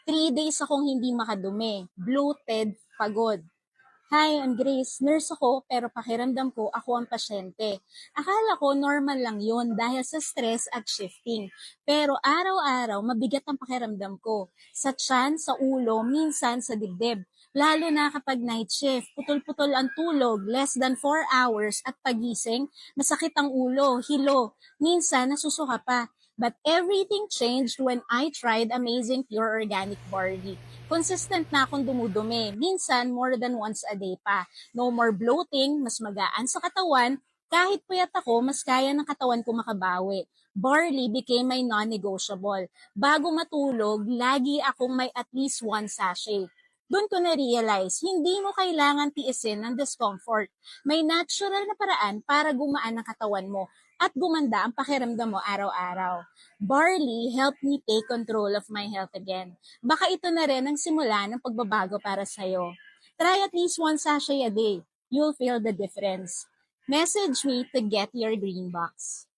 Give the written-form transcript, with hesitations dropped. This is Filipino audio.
3 days akong hindi makadumi, bloated, pagod. Hi, I'm Grace. Nurse ako pero pakiramdam ko ako ang pasyente. Akala ko normal lang yun dahil sa stress at shifting. Pero araw-araw mabigat ang pakiramdam ko. Sa tiyan, sa ulo, minsan sa dibdib. Lalo na kapag night shift, putol-putol ang tulog, less than 4 hours at pagising, masakit ang ulo, hilo, minsan nasusuka pa. But everything changed when I tried Amazing Pure Organic Barley. Consistent na akong dumudumi, minsan more than once a day pa. No more bloating, mas magaan sa katawan, kahit puyat ako, mas kaya ng katawan ko makabawi. Barley became my non-negotiable. Bago matulog, lagi akong may at least one sachet. Doon ko na-realize, hindi mo kailangan tiisin ng discomfort. May natural na paraan para gumaan ang katawan mo at gumanda ang pakiramdam mo araw-araw. Barley helped me take control of my health again. Baka ito na rin ang simula ng pagbabago para sa'yo. Try at least one sachet a day. You'll feel the difference. Message me to get your green box.